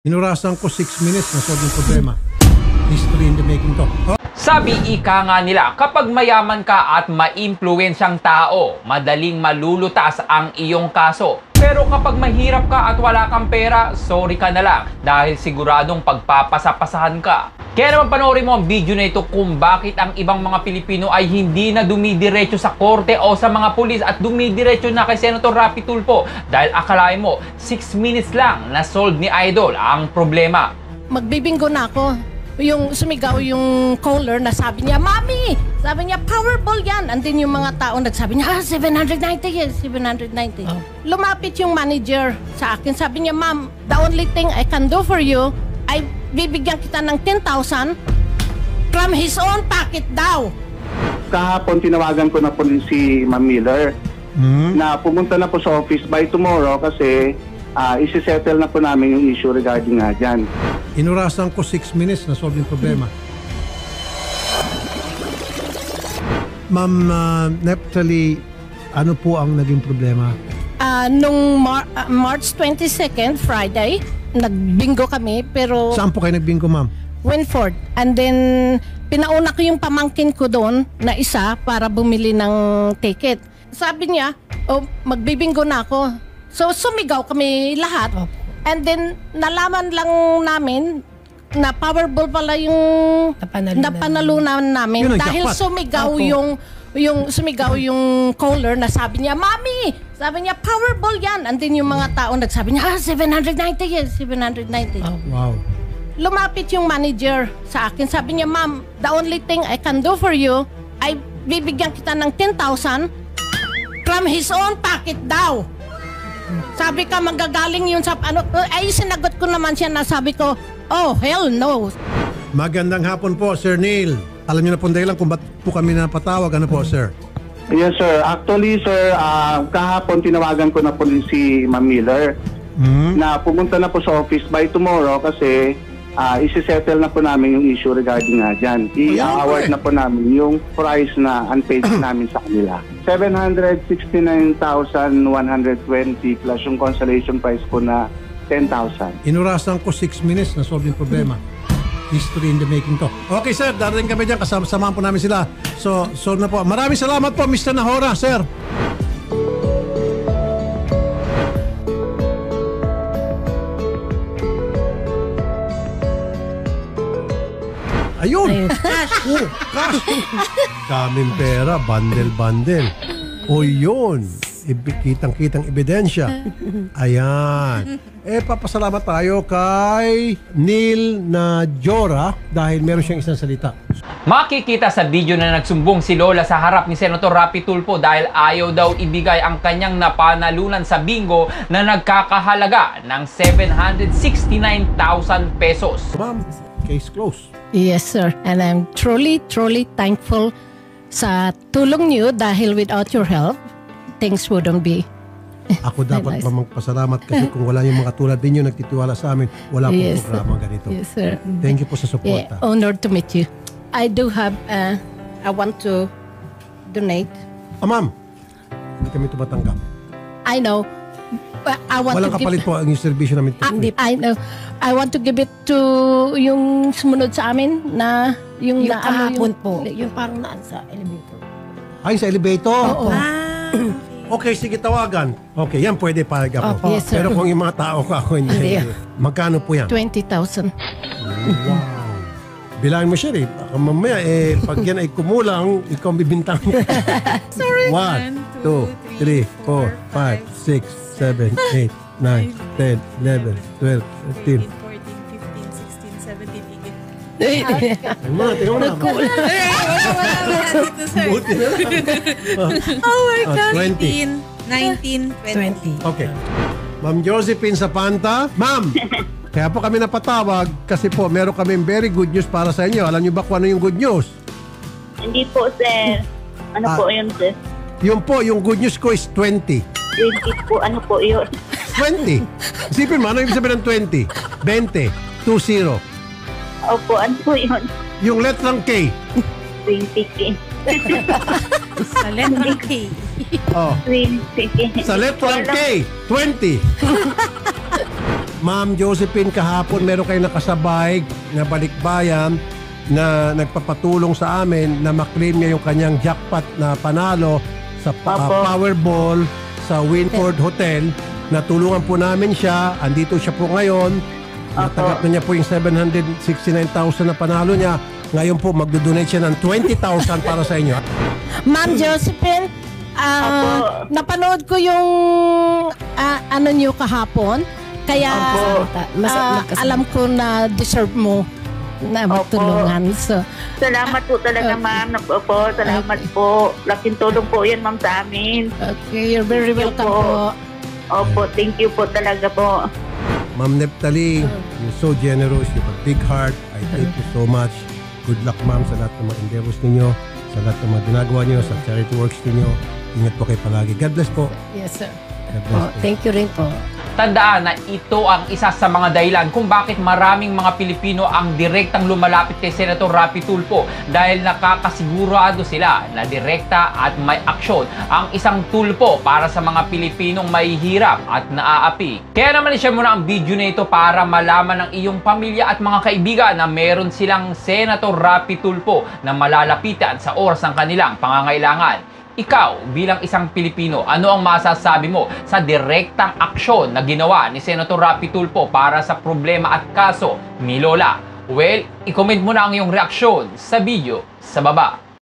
Inurasan ko 6 minutes na solve yung problema. History in the making to. Sabi ika nga nila, kapag mayaman ka at maimpluwensyang tao, madaling malulutas ang iyong kaso. Pero kapag mahirap ka at wala kang pera, sorry ka na lang dahil siguradong pagpapasapasahan ka. Kaya naman panoorin mo ang video na ito kung bakit ang ibang mga Pilipino ay hindi na dumidiretso sa korte o sa mga pulis at dumidiretso na kay Senator Rapi Tulfo dahil akalain mo 6 minutes lang na solve ni Idol ang problema. Magbibinggo na ako. Yung sumigaw yung caller na sabi niya, Mami! Sabi niya, Powerball yan! And then yung mga tao nagsabi niya, 790 yes, 790. Oh. Lumapit yung manager sa akin. Sabi niya, Ma'am, the only thing I can do for you ay bibigyan kita ng 10,000 from his own pocket daw. Kahapon tinawagan ko na po si Ma'am Miller na pumunta na po sa office by tomorrow kasi isi-settle na po namin yung issue regarding nga dyan. Inurasan ko 6 minutes na solve yung problema. Ma'am Neptali, ano po ang naging problema? Nung March 22nd, Friday, nagbingo kami pero... Saan po kayo nagbingo, ma'am? Winford. And then, pinauna ko yung pamangkin ko doon na isa para bumili ng ticket. Sabi niya, oh, magbibingo na ako. So, sumigaw kami lahat. And then, nalaman lang namin na Powerball pala yung napanalunan namin. Dahil sumigaw sumigaw yung caller na sabi niya, Mami! Sabi niya, Powerball yan. And then yung mga tao nagsabi niya, 790 yes, 790. Oh, wow. Lumapit yung manager sa akin. Sabi niya, Ma'am, the only thing I can do for you ay bibigyan kita ng 10,000 from his own pocket daw. Sabi ka, manggagaling yun sa ano. Ay, sinagot ko naman siya na sabi ko, oh, hell no. Magandang hapon po, Sir Neil. Alam niyo na po dahilan kung ba't po kami napatawag. Ano po, sir? Yes, sir. Actually, sir, kahapon tinawagan ko na po si Ma'am Miller na pumunta na po sa office by tomorrow kasi isi-settle na po namin yung issue regarding nga dyan. I-award na po namin yung price na unpaid namin sa kanila. 769,120 plus yung consolation price po na 10,000. Inurasan ko 6 minutes na solve yung problema. History in the making to. Okay, sir. Darating kami dyan. Kasamahan po namin sila. So na po. Maraming salamat po, Mr. Nahora, sir. Ayun! Cash! Oh, cash! Daming pera. Bundle. O yun. Kitang-kitang ebidensya. Ayan. Papasalamat tayo kay Neil Najora dahil meron siyang isang salita. Makikita sa video na nagsumbong si Lola sa harap ni Senator Rapi Tulfo dahil ayaw daw ibigay ang kanyang napanalunan sa bingo na nagkakahalaga ng 769,000 pesos. Ma'am, case closed. Yes, sir. And I'm truly thankful sa tulong niyo dahil without your help, things wouldn't be. Ako dapat magpasalamat kasi kung wala yung mga tulad ninyo nagtitiwala sa amin, wala pong programa ganito. Yes, sir. Thank you po sa suporta. Honored to meet you. I do have, I want to donate. Ma'am, hindi kami tumatanggap. I know. I want Walang to kapalit po ang servisyo namin. I know. I want to give it to yung sumunod sa amin na yung kahapon po. Yung parang naan sa elevator. Ay, sa elevator? Oo. Okay, sige, tawagan. Okay, yan pwede payag ako. Yes, sir. Pero kung yung mga tao ko, ako hindi. Magkano po yan? 20,000. Wow. Bilangin mo siya eh. Baka mamaya pag yan ay kumulang, ikaw ang bibintang. Sorry. 1, 2, 3, 4, 5, 6, 7, 8, 9, 10, 11, 12, 13. 14, 15, 16, 17, 18. Tingnan mo na. Buti na lang. Oh my God. 20. 19, 20. Okay. Ma'am Josephine Zapanta. Ma'am, kaya po kami napatawag kasi po meron kami very good news para sa inyo. Alam niyo ba kung ano yung good news? Hindi po, sir. Ano po yun, sir? Yun po, yung good news ko is 20. 20 po, ano po yun? 20. Isipin mo, ano yung sabihin ng 20? 20. 20. Opo, ano po yun? Yung letrang K. 20K. Sa letter K. Oh. 20K. Sa letrang K. 20. Ma'am Josephine, kahapon meron kayong nakasabay na balikbayan na nagpapatulong sa amin na maklaim niya yung kanyang jackpot na panalo sa Powerball sa Winford Hotel. Natulungan po namin siya. Andito siya po ngayon. Natanggap na niya po yung 769,000 na panalo niya. Ngayon po, magdodonate siya ng 20,000 para sa inyo. Ma'am Josephine, napanood ko yung ano niyo kahapon. Kaya alam ko na deserve mo na magtulungan. So, Salamat po talaga, ma'am. Opo, salamat po. Laking tulong po yan, ma'am, sa amin. okay, you're very Thank you welcome po. Opo, thank you po talaga po. Ma'am Neptali, you're so generous. You have a big heart. I thank you so much. Good luck, ma'am, sa lahat ng mga endeavors ninyo, sa lahat ng mga ginagawa niyo, sa charity works ninyo. Ingat po kayo palagi. God bless po. Yes, sir. God bless po. Thank you rin po. Tandaan na ito ang isa sa mga dahilan kung bakit maraming mga Pilipino ang direktang lumalapit kay Senator Rapi Tulfo dahil nakakasigurado sila na direkta at may aksyon ang isang tulpo para sa mga Pilipinong mahihirap at naaapi. Kaya naman i-share mo na ang video na ito para malaman ng iyong pamilya at mga kaibigan na meron silang Senator Rapi Tulfo na malalapitan sa oras ng kanilang pangangailangan. Ikaw, bilang isang Pilipino, ano ang masasabi mo sa direktang aksyon na ginawa ni Senator Rapi Tulfo para sa problema at kaso ni Lola? Well, i-comment mo na ang iyong reaksyon sa video sa baba.